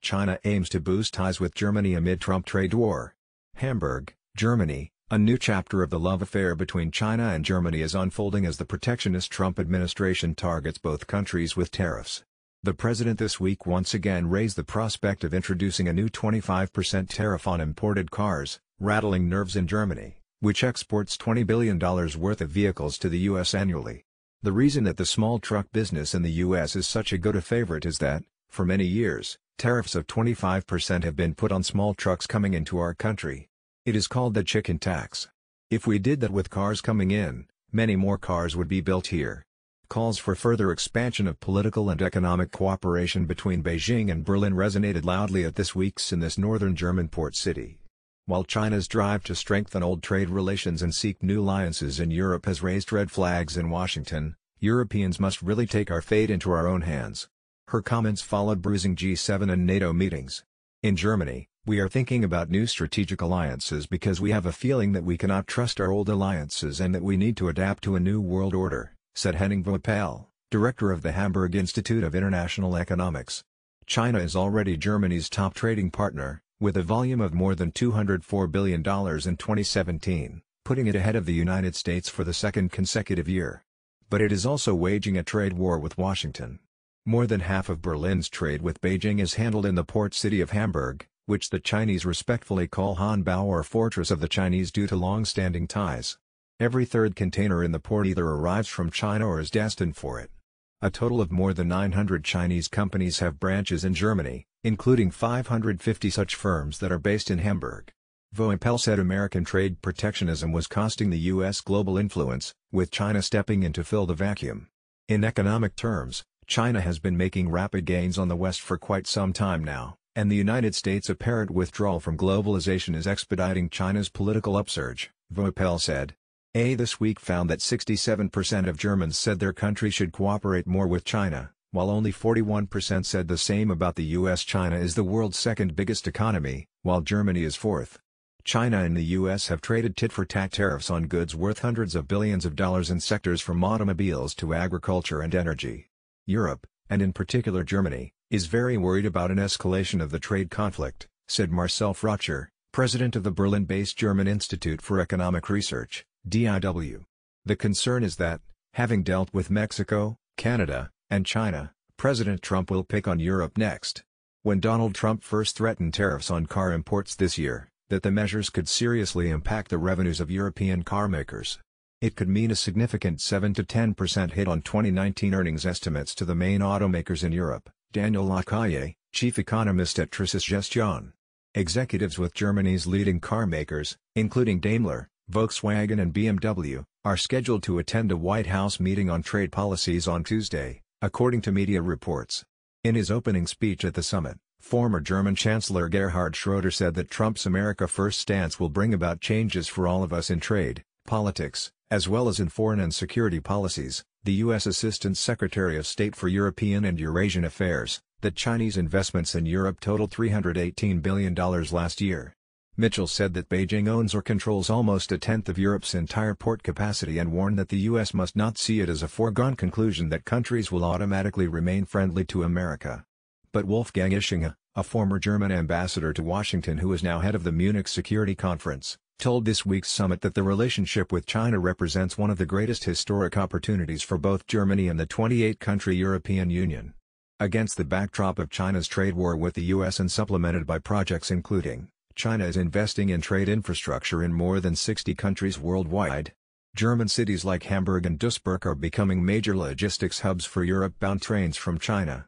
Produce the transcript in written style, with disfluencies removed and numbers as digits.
China aims to boost ties with Germany amid Trump trade war. Hamburg, Germany. A new chapter of the love affair between China and Germany is unfolding as the protectionist Trump administration targets both countries with tariffs. The president this week once again raised the prospect of introducing a new 25% tariff on imported cars, rattling nerves in Germany, which exports $20 billion worth of vehicles to the U.S. annually. The reason that the small truck business in the U.S. is such a go-to-favorite is that, for many years, tariffs of 25% have been put on small trucks coming into our country. It is called the chicken tax. If we did that with cars coming in, many more cars would be built here. Calls for further expansion of political and economic cooperation between Beijing and Berlin resonated loudly at this week's in this northern German port city. While China's drive to strengthen old trade relations and seek new alliances in Europe has raised red flags in Washington, Europeans must really take our fate into our own hands. Her comments followed bruising G7 and NATO meetings. In Germany, we are thinking about new strategic alliances because we have a feeling that we cannot trust our old alliances and that we need to adapt to a new world order, said Henning Voepel, director of the Hamburg Institute of International Economics. China is already Germany's top trading partner, with a volume of more than $204 billion in 2017, putting it ahead of the United States for the second consecutive year. But it is also waging a trade war with Washington. More than half of Berlin's trade with Beijing is handled in the port city of Hamburg, which the Chinese respectfully call Hanbao or Fortress of the Chinese due to long-standing ties. Every third container in the port either arrives from China or is destined for it. A total of more than 900 Chinese companies have branches in Germany, including 550 such firms that are based in Hamburg. Voepel said American trade protectionism was costing the U.S. global influence, with China stepping in to fill the vacuum. In economic terms, China has been making rapid gains on the West for quite some time now, and the United States' apparent withdrawal from globalization is expediting China's political upsurge, Voepel said. This week found that 67% of Germans said their country should cooperate more with China, while only 41% said the same about the U.S. China is the world's second biggest economy, while Germany is fourth. China and the U.S. have traded tit-for-tat tariffs on goods worth hundreds of billions of dollars in sectors from automobiles to agriculture and energy. Europe, and in particular Germany, is very worried about an escalation of the trade conflict, said Marcel Frotscher, president of the Berlin-based German Institute for Economic Research, DIW. The concern is that, having dealt with Mexico, Canada, and China, President Trump will pick on Europe next. When Donald Trump first threatened tariffs on car imports this year, that the measures could seriously impact the revenues of European car makers. It could mean a significant 7 to 10% hit on 2019 earnings estimates to the main automakers in Europe, Daniel Lacalle, chief economist at Trisys Gestion. Executives with Germany's leading car makers, including Daimler, Volkswagen and BMW, are scheduled to attend a White House meeting on trade policies on Tuesday, according to media reports. In his opening speech at the summit, former German Chancellor Gerhard Schröder said that Trump's America First stance will bring about changes for all of us in trade, politics, as well as in foreign and security policies. The U.S. Assistant Secretary of State for European and Eurasian Affairs, that Chinese investments in Europe totaled $318 billion last year. Mitchell said that Beijing owns or controls almost a tenth of Europe's entire port capacity and warned that the U.S. must not see it as a foregone conclusion that countries will automatically remain friendly to America. But Wolfgang Ischinger, a former German ambassador to Washington who is now head of the Munich Security Conference, told this week's summit that the relationship with China represents one of the greatest historic opportunities for both Germany and the 28-country European Union. Against the backdrop of China's trade war with the U.S. and supplemented by projects including, China is investing in trade infrastructure in more than 60 countries worldwide. German cities like Hamburg and Duisburg are becoming major logistics hubs for Europe-bound trains from China.